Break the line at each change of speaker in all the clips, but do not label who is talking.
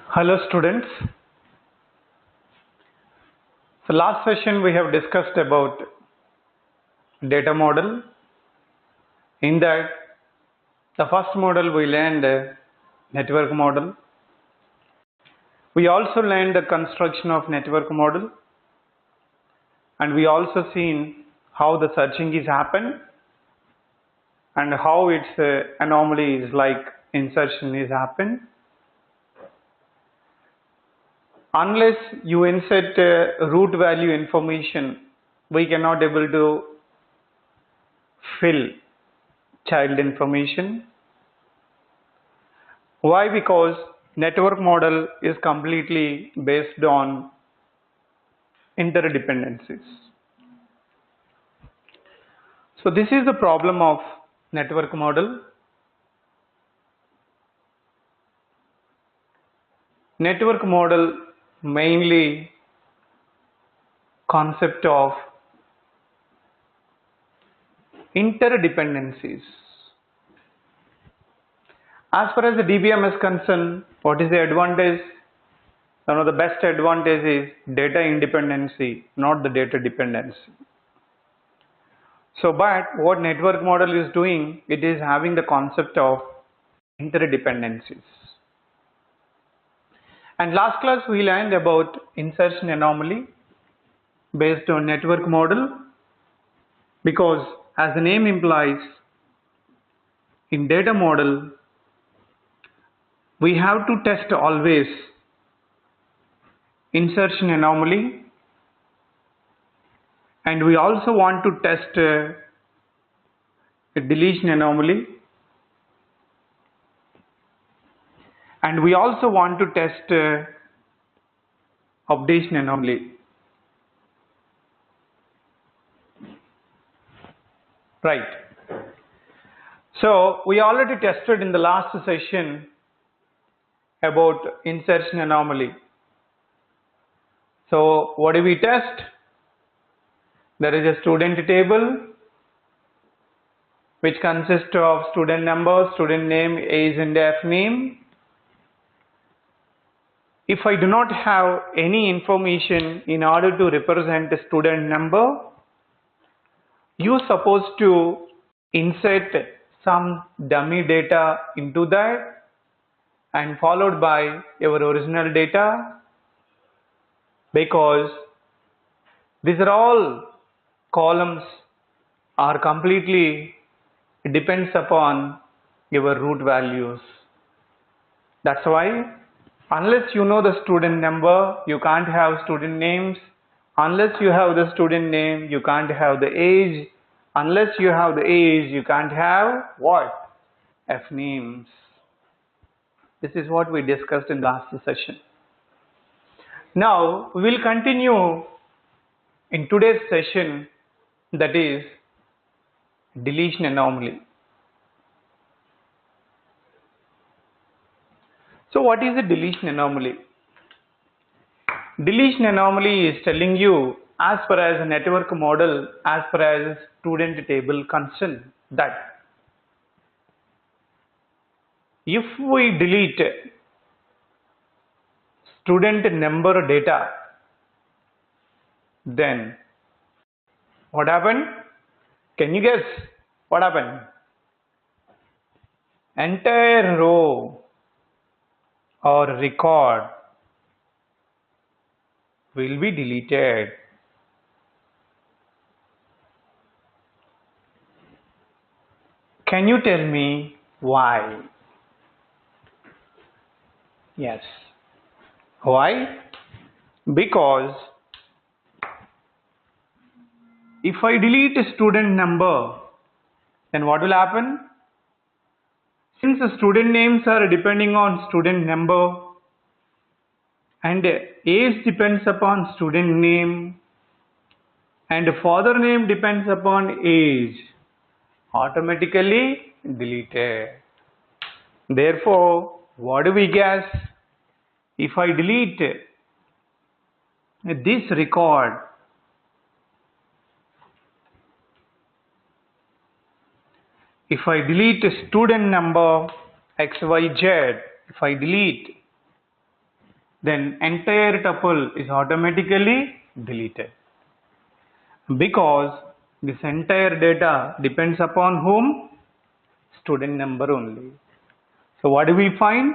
Hello students. So last session we have discussed about data model. In that, the first model we learned network model. We also learned the construction of network model, and we also seen how the searching is happen and how its anomalies like insertion is happen. Unless you insert root value information, we cannot able to fill child information. Why? Because network model is completely based on interdependencies. So this is the problem of network model. Network model mainly concept of interdependencies. As far as the DBM is concerned, what is the advantage? One of the best advantage is data independency, not the data dependency. So, but what network model is doing, it is having the concept of interdependencies. And last class we learned about insertion anomaly based on network model, because as the name implies, in data model we have to test always insertion anomaly, and we also want to test a deletion anomaly, and we also want to test updation anomaly. Right. So we already tested in the last session about insertion anomaly. So what do we test? There is a student table which consists of student number, student name, age and F name. If I do not have any information in order to represent the student number, you are supposed to insert some dummy data into that and followed by your original data, because these are all columns are completely depends upon your root values. That's why unless you know the student number, you can't have student names. Unless you have the student name, you can't have the age. Unless you have the age, you can't have what? F names. This is what we discussed in last session. Now we will continue in today's session, that is deletion anomaly. So what is a deletion anomaly? Deletion anomaly is telling you, as far as a network model, as far as student table concerned, that if we delete student number data, then what happened? Can you guess what happened? Entire row or record will be deleted. Can you tell me why? Yes. Why? Because if I delete a student number, then what will happen? Since the student names are depending on student number and age depends upon student name and father name depends upon age, automatically deleted. Therefore, what do we guess? If I delete this record, if I delete student number XYZ, if I delete then entire tuple is automatically deleted, because this entire data depends upon whom? Student number only. So what do we find?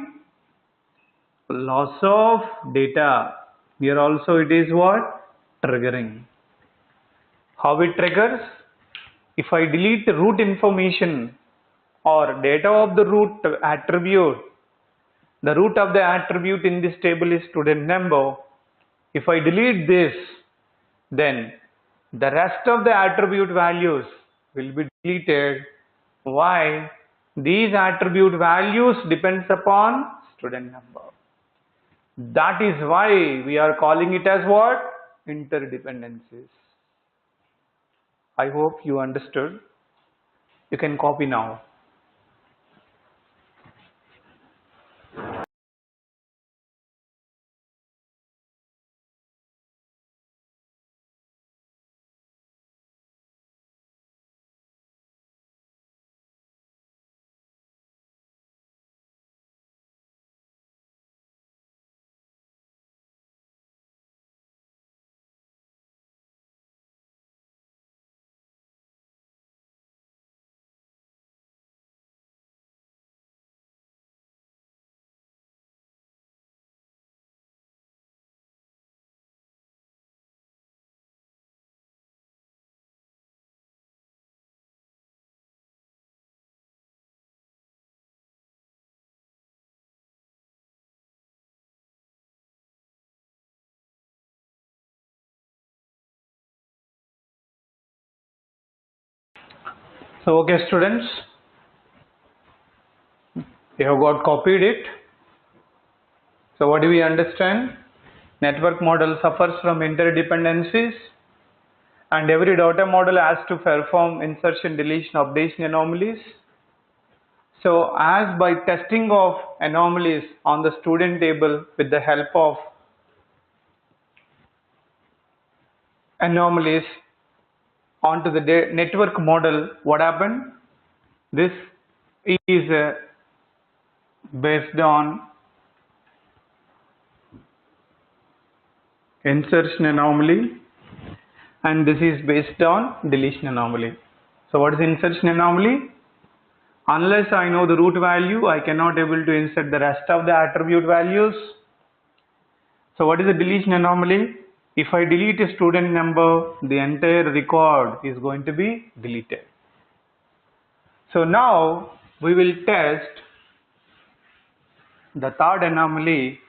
Loss of data. Here also it is what? Triggering. How it triggers? If I delete the root information or data of the root attribute, the root of the attribute in this table is student number. If I delete this, then the rest of the attribute values will be deleted. Why? These attribute values depends upon student number. That is why we are calling it as what? Interdependencies. I hope you understood. You can copy now. So okay students, you have got copied it. So what do we understand? Network model suffers from interdependencies, and every data model has to perform insertion, deletion, updation anomalies. So as by testing of anomalies on the student table with the help of anomalies onto the network model, what happened? This is based on insertion anomaly, and this is based on deletion anomaly. So what is insertion anomaly? Unless I know the root value, I cannot able to insert the rest of the attribute values. So what is the deletion anomaly? If I delete a student number, the entire record is going to be deleted. So now we will test the third anomaly,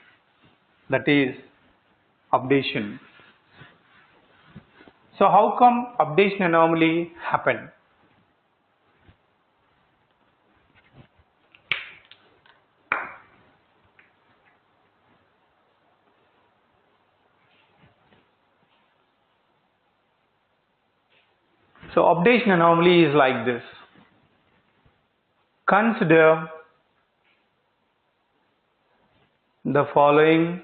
that is updation. So how come updation anomaly happened? So updation anomaly is like this. Consider the following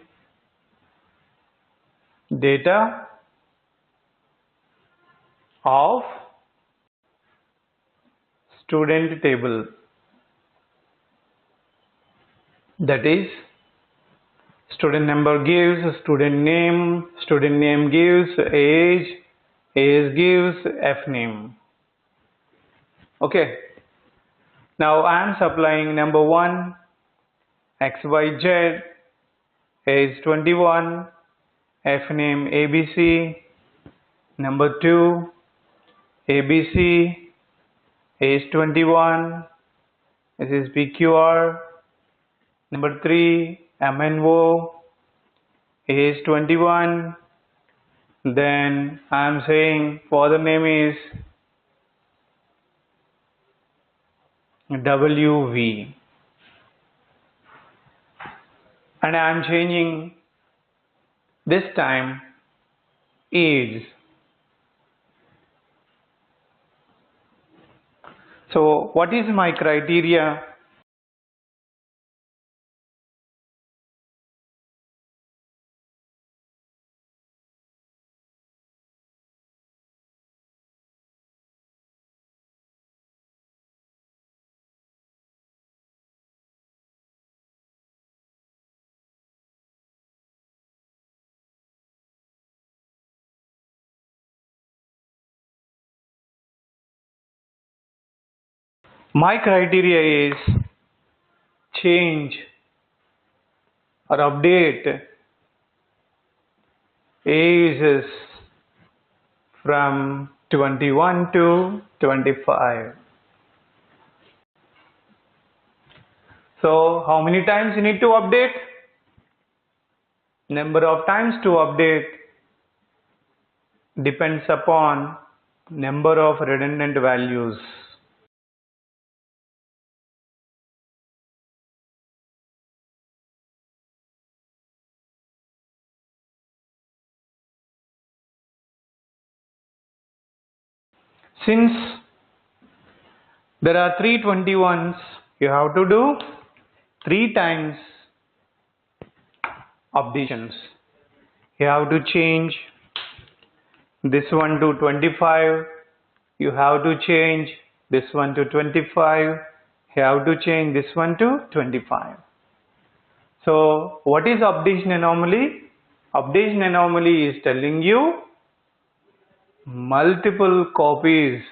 data of student table, that is student number gives student name gives age gives fname. Okay, now I am supplying number 1 xyz, age 21, fname abc, number 2 abc, age 21, this is pqr, number 3 mno, age 21, then I am saying father name is wv, and I am changing this time age. So what is my criteria? My criteria is change or update ages from 21 to 25. So how many times you need to update? Number of times to update depends upon number of redundant values. Since there are 321s, you have to do 3 times updations. You have to change this one to 25. You have to change this one to 25. You have to change this one to 25. So what is updation anomaly? Updation anomaly is telling you multiple copies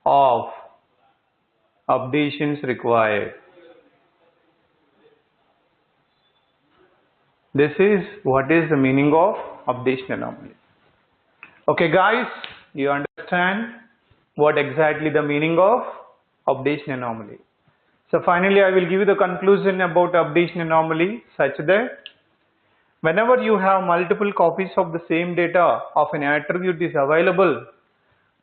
of updations required. This is what is the meaning of updation anomaly. Okay guys, you understand what exactly the meaning of updation anomaly. So finally I will give you the conclusion about updation anomaly such that whenever you have multiple copies of the same data of an attribute is available,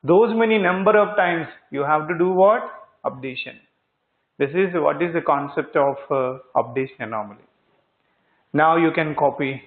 those many number of times you have to do what? Updation. This is what is the concept of updation anomaly. Now you can copy.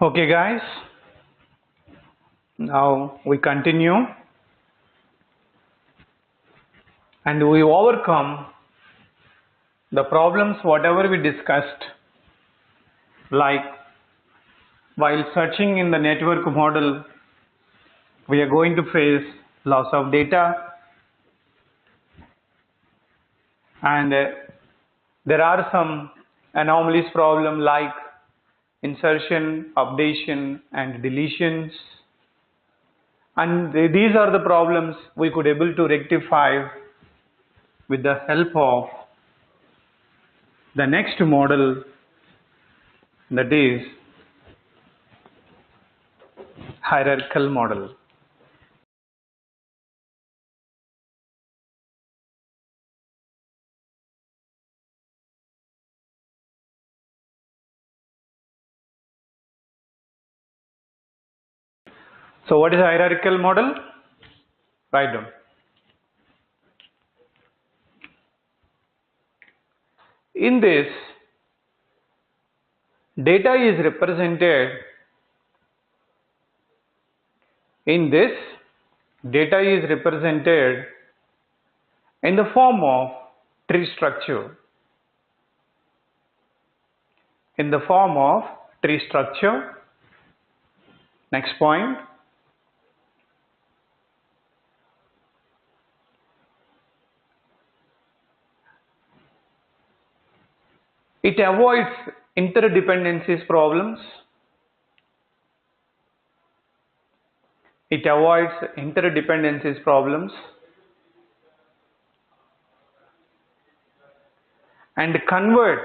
Okay guys, now we continue and we overcome the problems whatever we discussed, like while searching in the network model we are going to face loss of data, and there are some anomalies problem like insertion, updation and deletions, and these are the problems we could able to rectify with the help of the next model, that is hierarchical model. So what is hierarchical model? Write down. In this, data is represented in the form of tree structure. Next point. It avoids interdependencies problems. And convert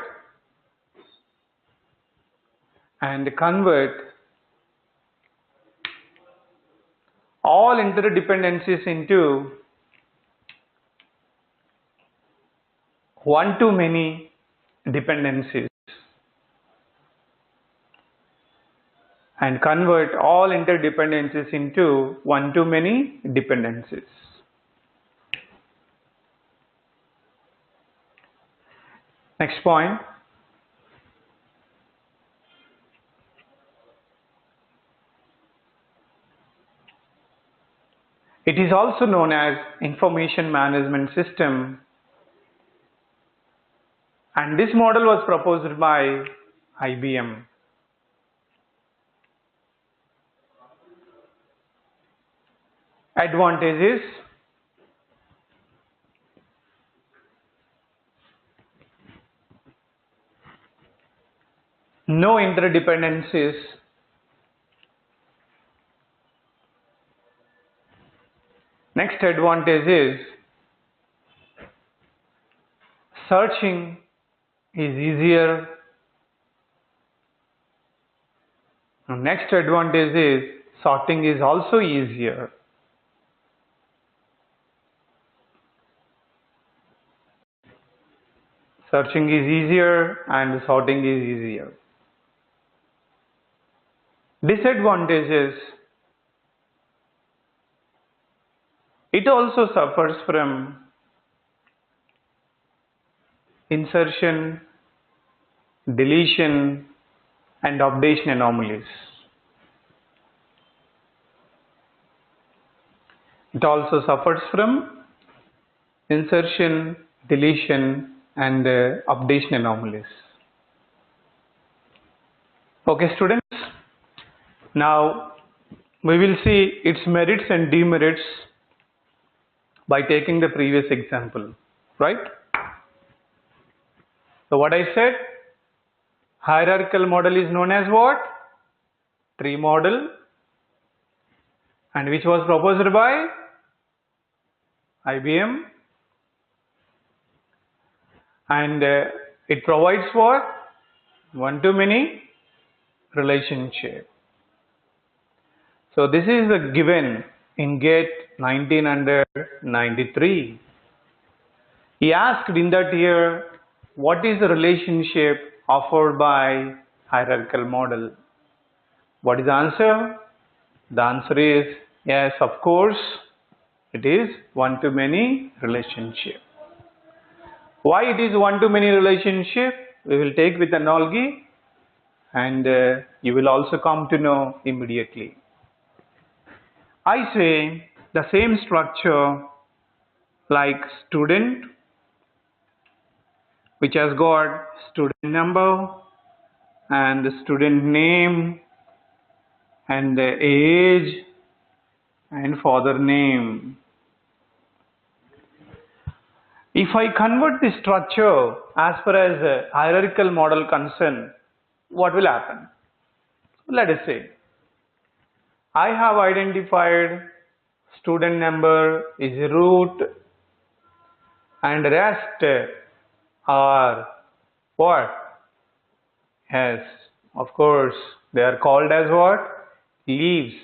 all interdependencies into one-to-many dependencies and convert all interdependencies into one-to-many dependencies. Next point. It is also known as information management system, and this model was proposed by IBM. Advantages: no interdependencies. Next advantage is searching is easier. Next advantage is sorting is also easier. Searching is easier and sorting is easier. Disadvantages: it also suffers from insertion, deletion, and updation anomalies. It also suffers from insertion, deletion, and updation anomalies. Okay, students, now we will see its merits and demerits by taking the previous example, right? So what I said, hierarchical model is known as what? Tree model, and which was proposed by IBM, and it provides what? One-to-many relationship. So this is a given in GATE 1993. He asked in that year, what is the relationship offered by hierarchical model? What is the answer? The answer is yes, of course, it is one-to-many relationship. Why it is one-to-many relationship? We will take with analogy, and you will also come to know immediately. I say the same structure like student, which has got student number and the student name and the age and father name. If I convert this structure as far as a hierarchical model concerned, what will happen? Let us say I have identified student number is root and rest are what? Yes, of course, they are called as what? Leaves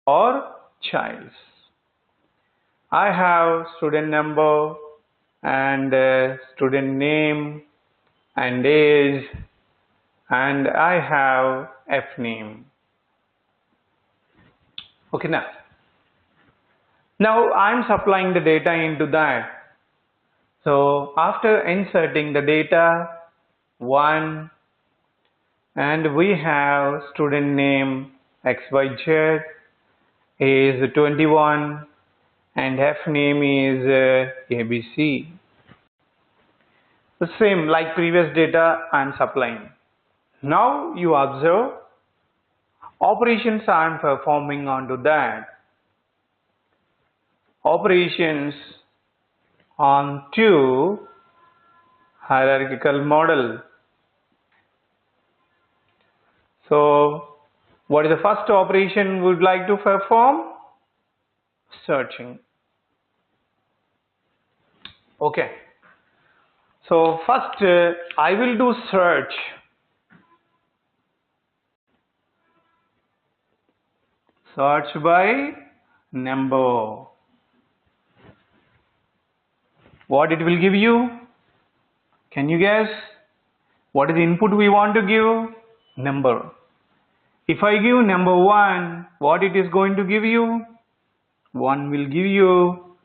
or childs. I have student number and student name and age, and I have F name. Okay, now I'm supplying the data into that. So after inserting the data 1, and we have student name XYZ, is 21, and F name is ABC. The same like previous data I am supplying. Now you observe operations I am performing onto that. Operations onto hierarchical model. So what is the first operation we would like to perform? Searching. Okay. So first I will do search. Search by number. What it will give you? Can you guess what is the input we want to give? Number. If I give number 1, what it is going to give you? 1 will give you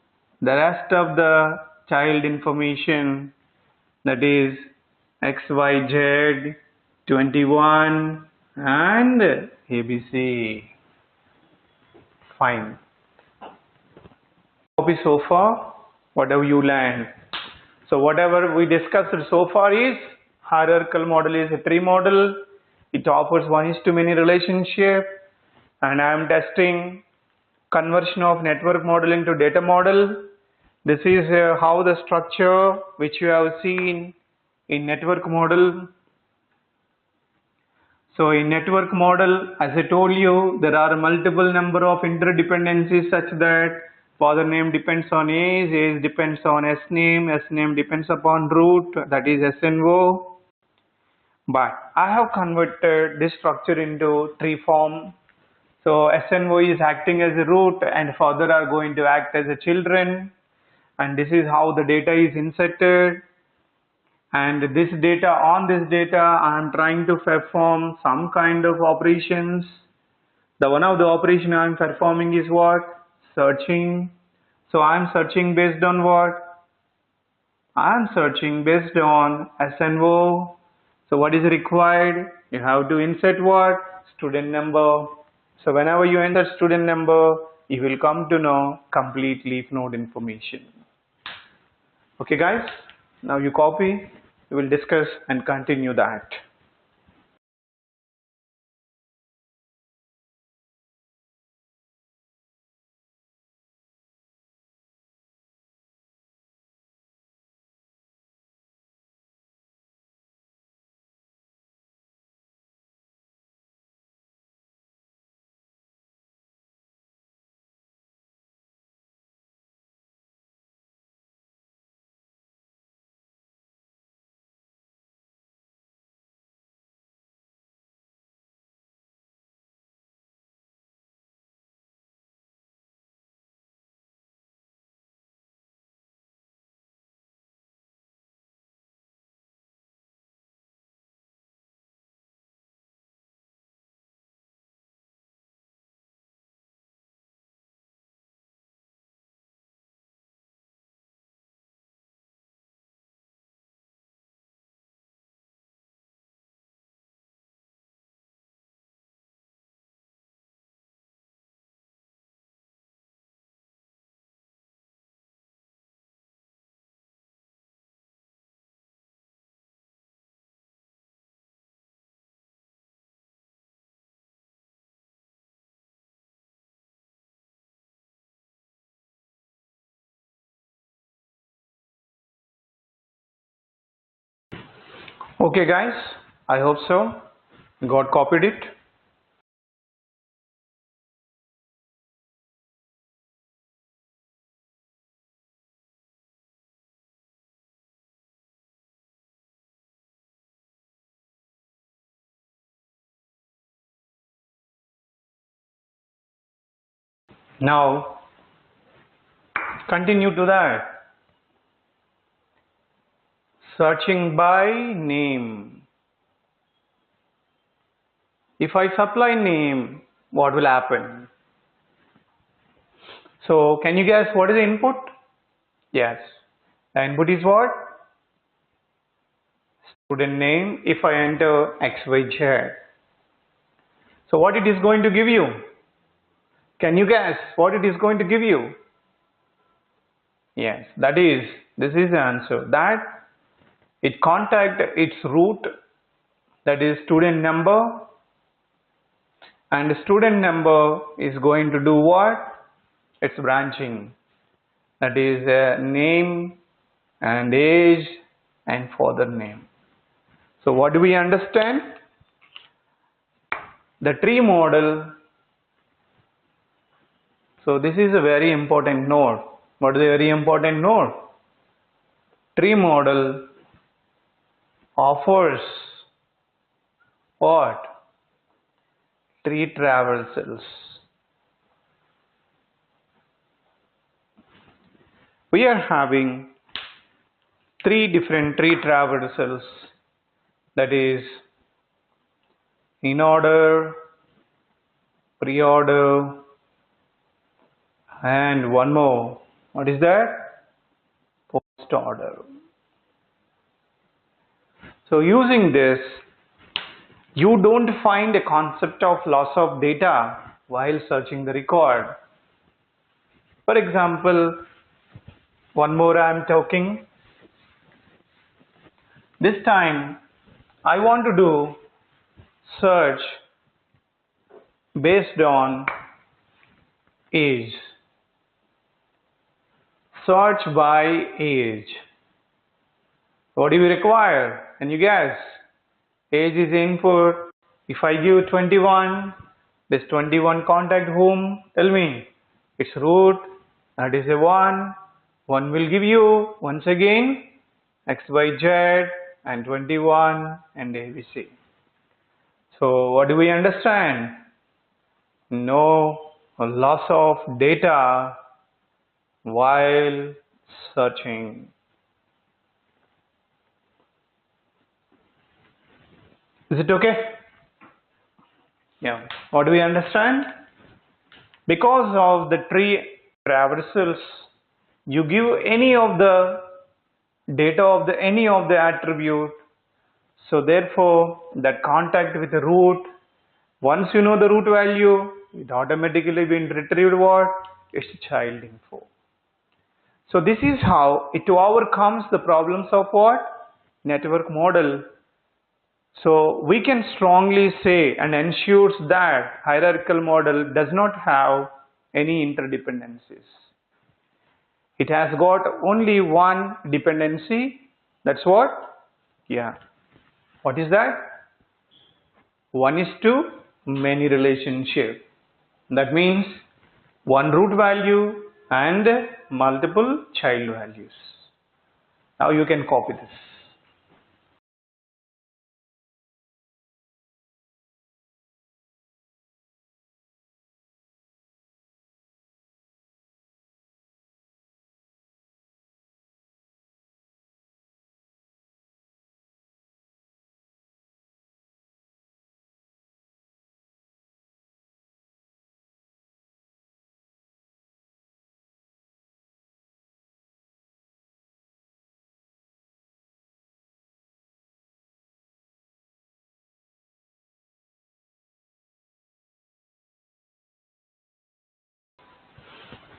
the rest of the child information, that is XYZ, 21 and ABC. Fine. Copy so far, whatever you learned. So whatever we discussed so far is hierarchical model is a tree model. It offers one-to-many relationship, and I am testing conversion of network model into data model. This is how the structure which you have seen in network model. So in network model, as I told you, there are multiple number of interdependencies such that father name depends on age depends on S name depends upon root, that is SNO. But I have converted this structure into tree form. So SNO is acting as a root and father are going to act as a children, and this is how the data is inserted. And this data, on this data I am trying to perform some kind of operations. The one of the operation I am performing is what? Searching. So I am searching based on what? I am searching based on SNO. So what is required? You have to insert what? Student number. So whenever you enter student number, you will come to know complete leaf node information. Okay guys, now you copy. We will discuss and continue that. Okay guys, I hope so. Got copied it. Now continue to that. Searching by name. If I supply name, what will happen? So can you guess what is the input? Yes. The input is what? Student name. If I enter XYZ. So what it is going to give you? Can you guess what it is going to give you? Yes, this is the answer. That it contact its root, that is student number, and student number is going to do what? It's branching, that is name and age and father name. So what do we understand? The tree model. So this is a very important node. What is a very important node? Tree model offers what? Tree traversals. We are having three different tree traversals, that is in order, pre-order, and one more. What is that? Post order. So using this, you don't find a concept of loss of data while searching the record. For example, one more I am talking. This time I want to do search based on age. Search by age. What do you require? Can you guess? Age is input. If I give 21, this 21 contact whom? Tell me. It's root. That is a 1. 1 will give you once again X, Y, Z and 21 and ABC. So what do we understand? No loss of data while searching. Is it okay? Yeah. What do we understand? Because of the tree traversals, you give any of the data of the any of the attribute. So therefore, that contact with the root, once you know the root value, it automatically been retrieved what? It's child info. So this is how it overcomes the problems of what? Network model. So we can strongly say and ensures that hierarchical model does not have any interdependencies. It has got only one dependency. That's what? Yeah. What is that? 1:many relationship. That means one root value and multiple child values. Now you can copy this.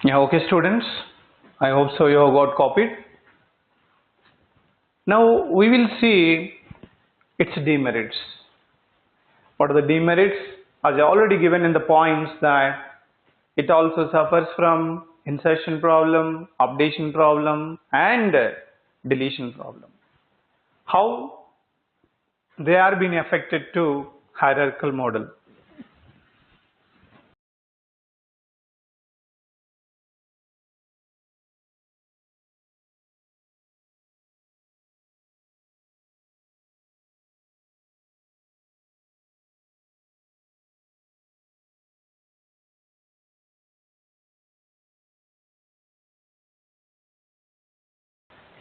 Yeah, okay students. I hope so you have got copied. Now we will see its demerits. What are the demerits? As I already given in the points that it also suffers from insertion problem, updation problem and deletion problem. How they are being affected to hierarchical model.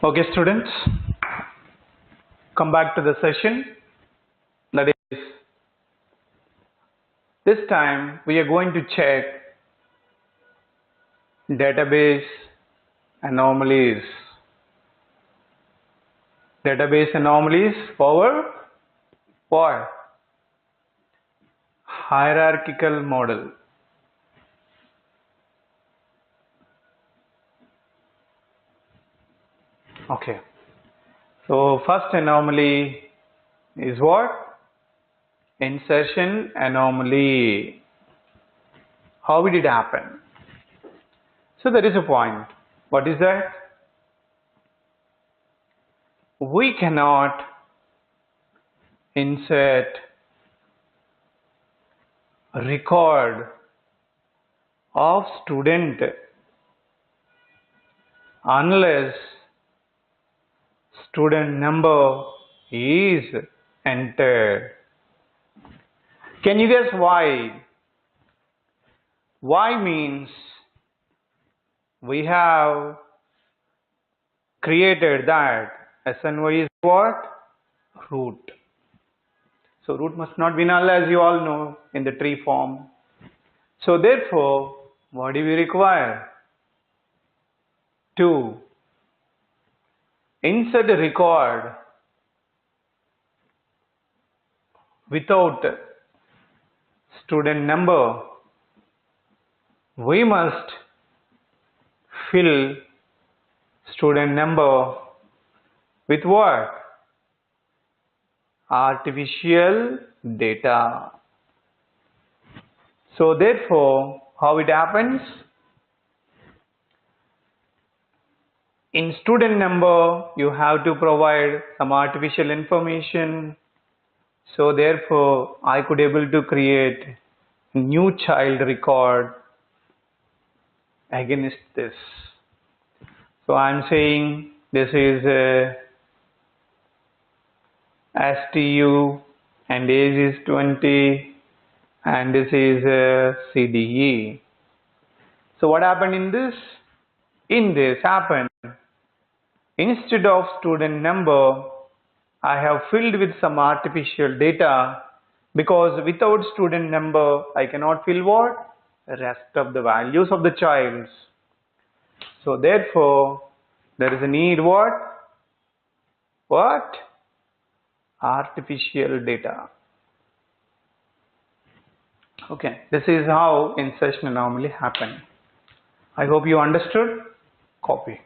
Okay students, come back to the session. That is, this time we are going to check database anomalies. Database anomalies for what? Hierarchical model. Okay. So first anomaly is what? Insertion anomaly. How did it happen? So there is a point. What is that? We cannot insert record of student unless student number is entered. Can you guess why? Why means we have created that S and Y is what? Root. So root must not be null, as you all know, in the tree form. So therefore, what do we require? To insert a record without student number, we must fill student number with what? Artificial data. So therefore, how it happens? In student number, you have to provide some artificial information. So therefore, I could able to create new child record against this. So I'm saying this is STU and age is 20 and this is CDE. So what happened in this? In this happened, instead of student number, I have filled with some artificial data, because without student number, I cannot fill what? Rest of the values of the child. So therefore, there is a need what? What? Artificial data. Okay, this is how insertion anomaly happen. I hope you understood. Copy.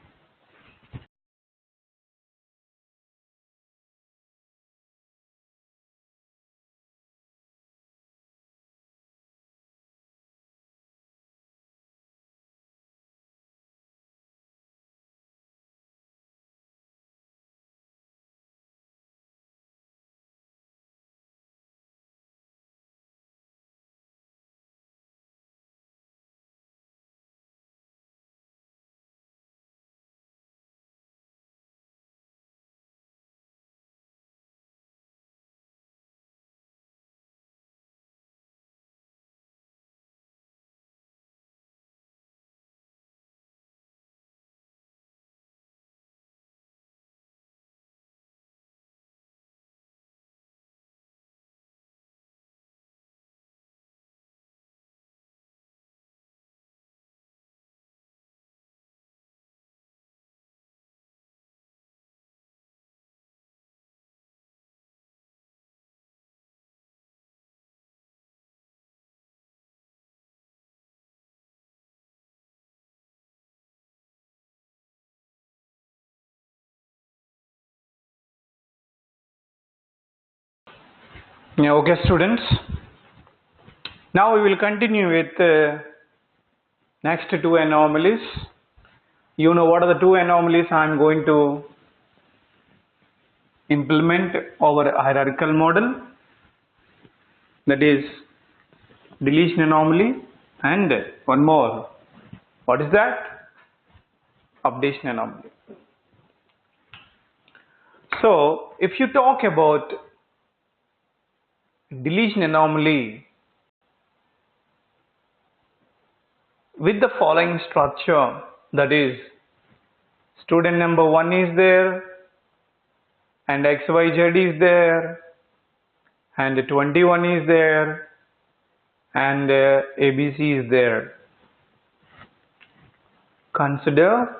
Yeah, okay students. Now we will continue with next two anomalies. You know what are the two anomalies I am going to implement our hierarchical model, that is deletion anomaly, and one more. What is that? Updation anomaly. So if you talk about deletion anomaly with the following structure, that is student number 1 is there and XYZ is there and 21 is there and ABC is there. Consider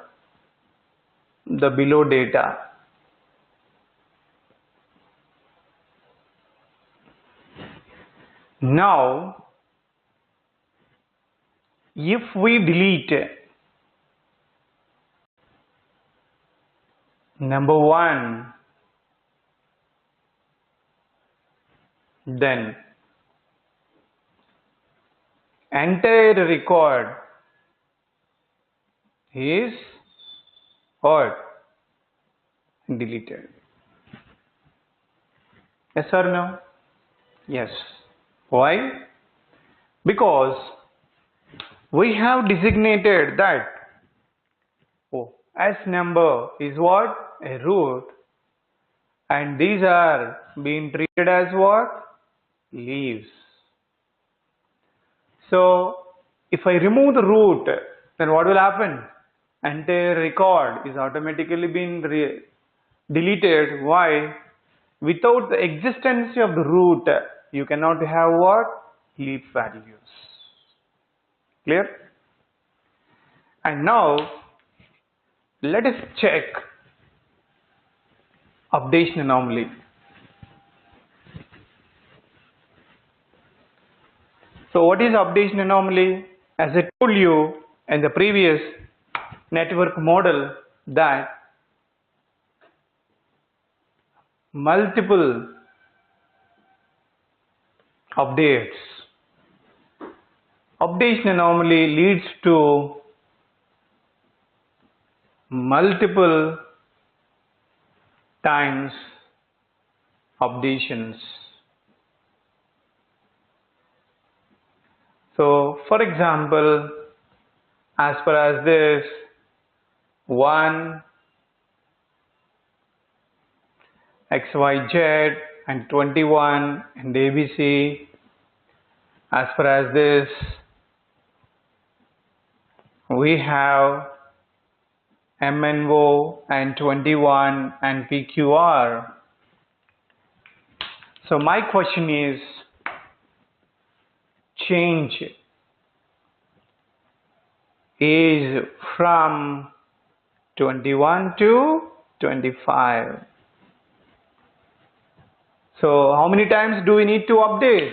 the below data. Now, if we delete number 1, then entire record is what? Deleted. Yes or no? Yes. Why? Because we have designated that S number is what? A root, and these are being treated as what? Leaves. So if I remove the root, then what will happen? Entire record is automatically being deleted. Why? Without the existence of the root, you cannot have what? Leaf values. Clear? And now let us check updation anomaly. So what is updation anomaly? As I told you in the previous network model that multiple updates. Updation anomaly leads to multiple times updations. So for example, as far as this 1 XYZ and 21 and ABC, as far as this we have MNO and 21 and PQR. So my question is, change is from 21 to 25. So how many times do we need to update?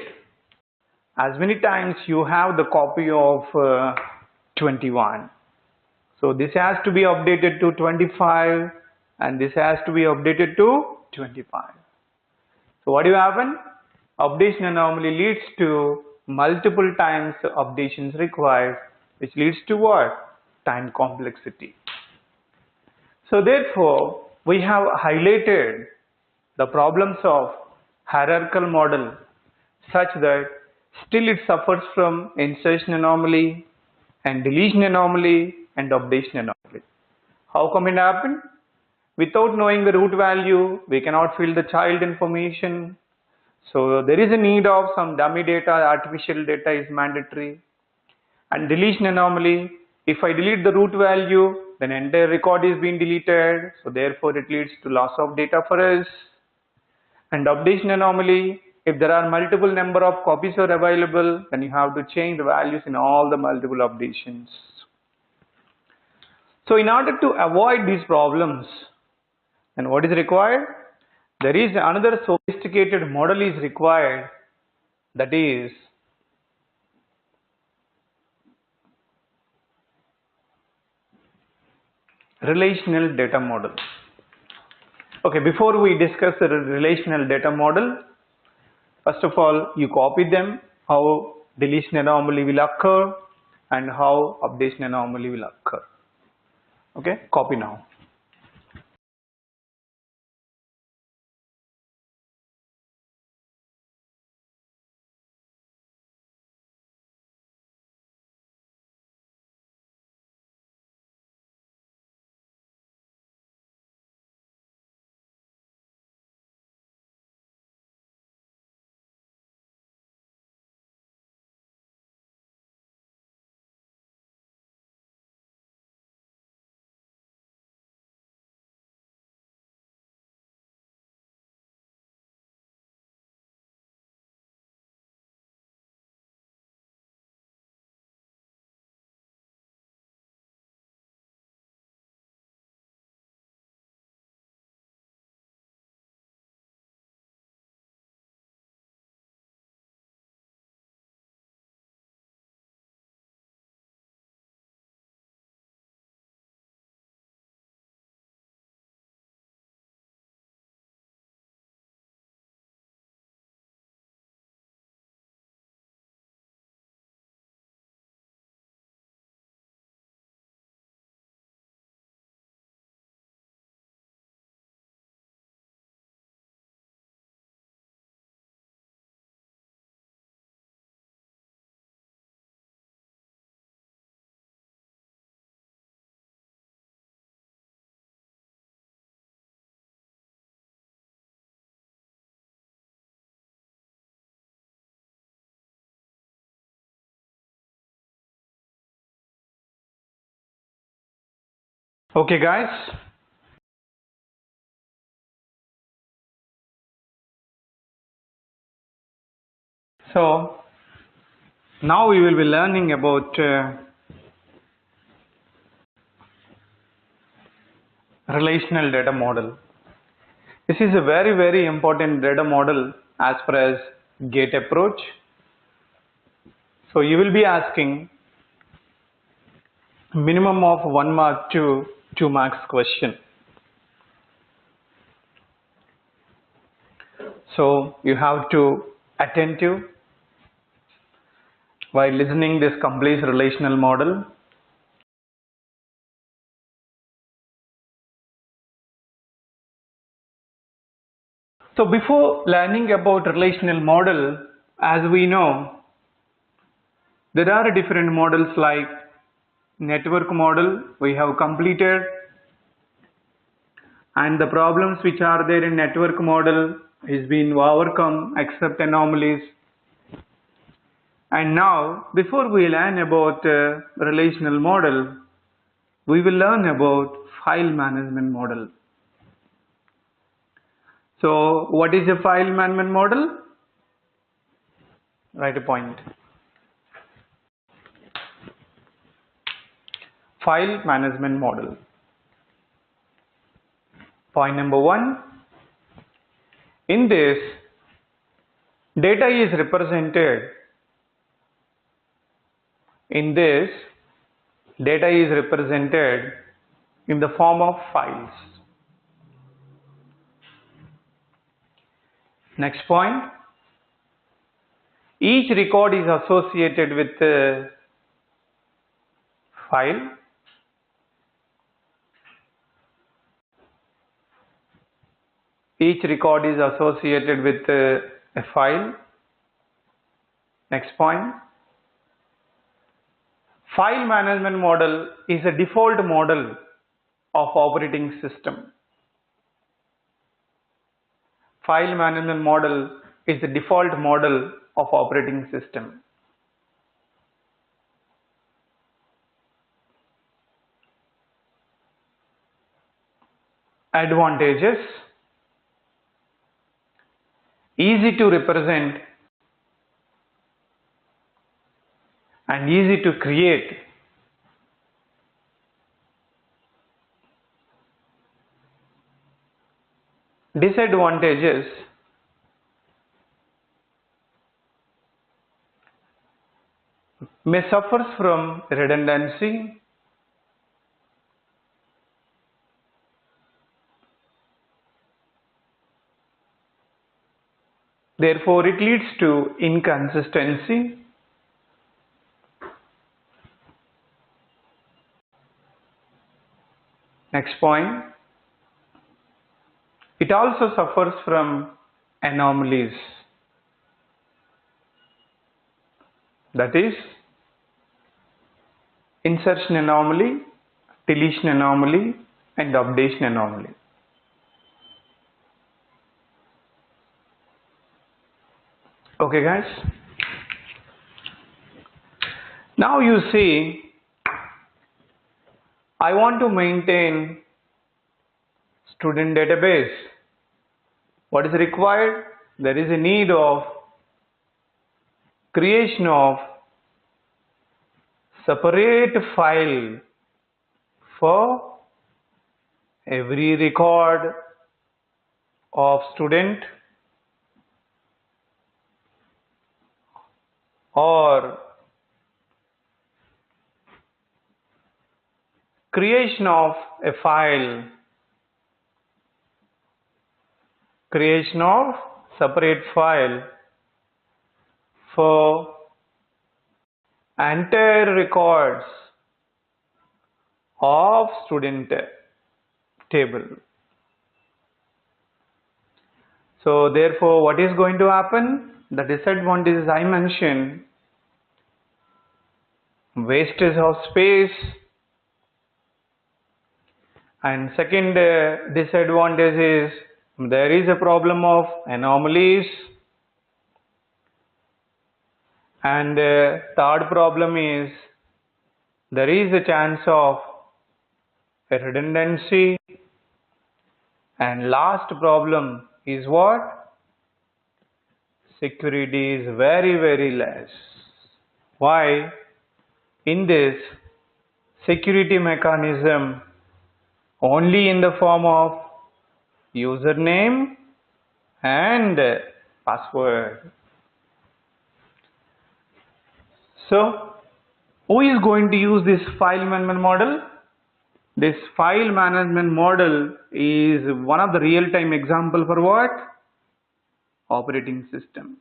As many times you have the copy of 21. So this has to be updated to 25 and this has to be updated to 25. So what do you happen? Updation anomaly leads to multiple times updations required, which leads to what? Time complexity. So therefore, we have highlighted the problems of hierarchical model such that still it suffers from insertion anomaly and deletion anomaly and updation anomaly. How come it happened? Without knowing the root value, we cannot fill the child information. So there is a need of some dummy data, artificial data is mandatory. And deletion anomaly, if I delete the root value, then entire record is being deleted. So therefore it leads to loss of data for us. And updation anomaly, if there are multiple number of copies are available, then you have to change the values in all the multiple updations. So in order to avoid these problems, then what is required? There is another sophisticated model is required, that is relational data model. Okay, before we discuss the relational data model, first of all, you copy them, how deletion anomaly will occur and how updation anomaly will occur. Okay, copy now. Okay guys, So now we will be learning about relational data model. This is a very important data model as far as gate approach. So you will be asking minimum of 1 mark to 2 marks question. So you have to attentive while listening this complete relational model. So before learning about relational model, as we know, there are different models like network model we have completed, and the problems which are there in network model is being overcome except anomalies. And now before we learn about relational model, we will learn about file management model. So what is a file management model? Write a point. File management model. Point number 1. In this, data is represented. In this, data is represented in the form of files. Next point. Each record is associated with a file. Each record is associated with a file. Next point. File management model is a default model of operating system. File management model is the default model of operating system. Advantages: easy to represent and easy to create. Disadvantages: may suffers from redundancy. Therefore, it leads to inconsistency. Next point. It also suffers from anomalies. That is, insertion anomaly, deletion anomaly, and updation anomaly. Okay, guys. Now you see, I want to maintain student database. What is required? There is a need of creation of separate file for every record of student, or creation of a file, creation of separate file for entire records of student table. So therefore, what is going to happen? The disadvantages I mentioned: wastage of space, and second disadvantage is there is a problem of anomalies, and third problem is there is a chance of a redundancy, and last problem is what? security is very, very less. Why? In this security mechanism, only in the form of username and password. So, who is going to use this file management model? This file management model is one of the real-time example for what? Operating system.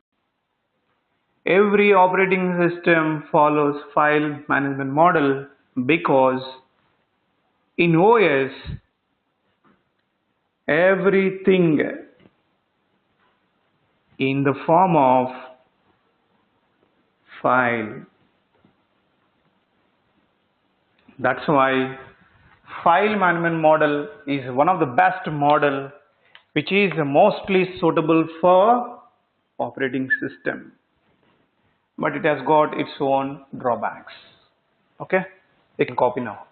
Every operating system follows file management model because in OS, everything in the form of file. That's why file management model is one of the best model which is mostly suitable for operating system, but it has got its own drawbacks. Okay, you can copy now.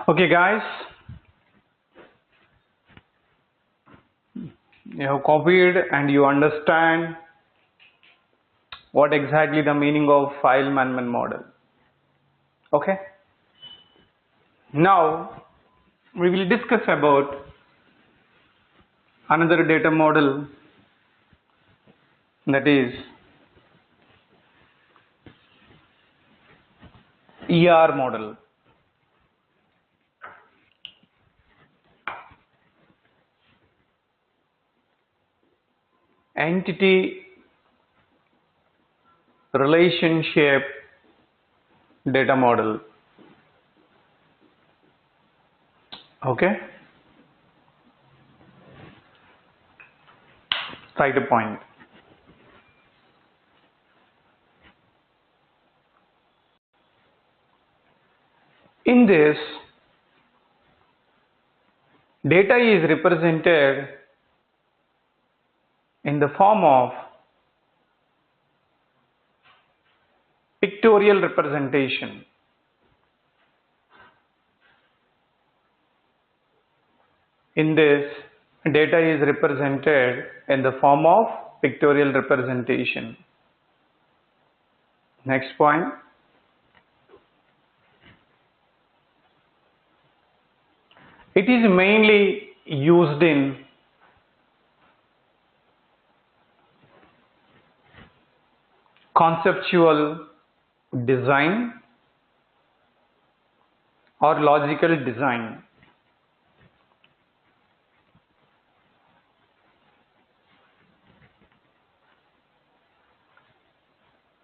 Okay guys, you have copied and you understand what exactly the meaning of file management model. Okay, now we will discuss about another data model, that is ER model. Entity relationship data model. Okay, try to point. In this, data is represented in the form of pictorial representation. In this, data is represented in the form of pictorial representation. Next point. It is mainly used in conceptual design or logical design.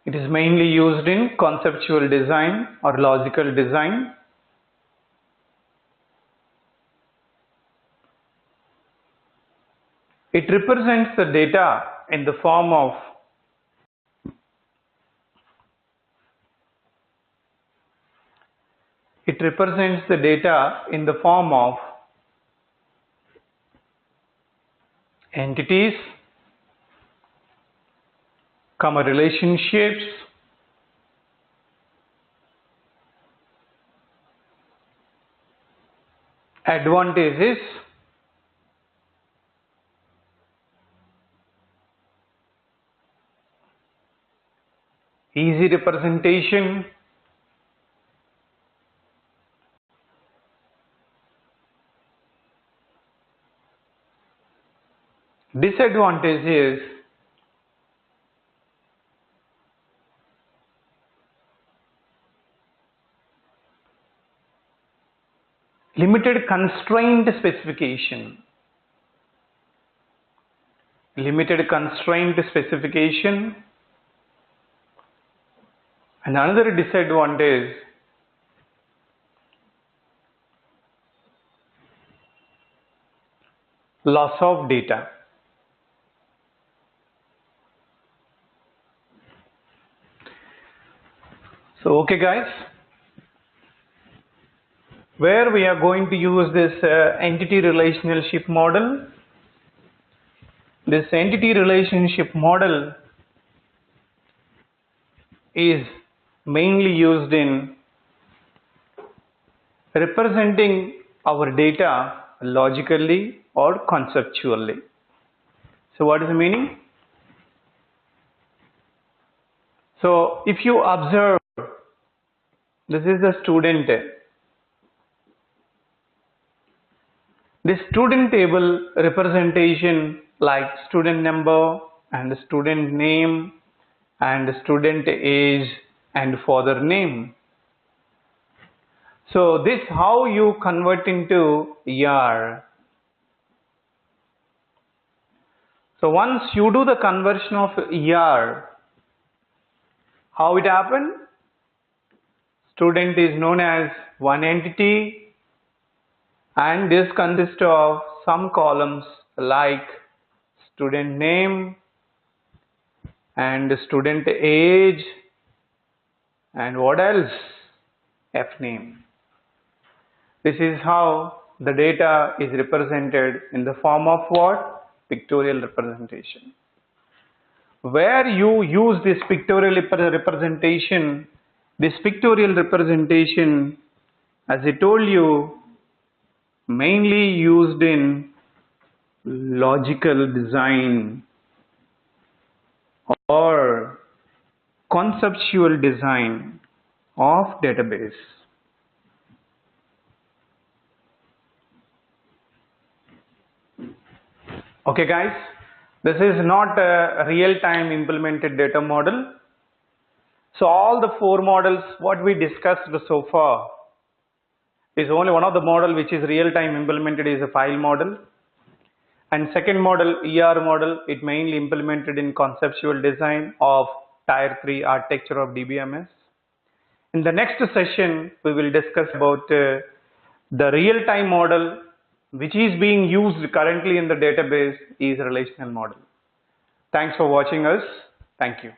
It is mainly used in conceptual design or logical design. It represents the data in the form of entities, relationships, advantages, easy representation, disadvantages, limited constraint specification. And another disadvantage, loss of data. So okay guys, where we are going to use this entity relationship model. This entity relationship model is mainly used in representing our data logically or conceptually. So what is the meaning? So if you observe, this is the student. This student table representation like student number and student name and student age and father name. So this how you convert into ER. So once you do the conversion of ER, how it happened? Student is known as one entity and this consists of some columns like student name and student age and what else? F name. This is how the data is represented in the form of what? Pictorial representation. Where you use this pictorial representation, as I told you, mainly used in logical design or conceptual design of database. Okay guys, this is not a real-time implemented data model. So all the four models what we discussed so far is only one of the model which is real-time implemented is a file model. And second model, ER model, it mainly implemented in conceptual design of Tier 3 architecture of DBMS. In the next session, we will discuss about the real-time model which is being used currently in the database is relational model. Thanks for watching us. Thank you.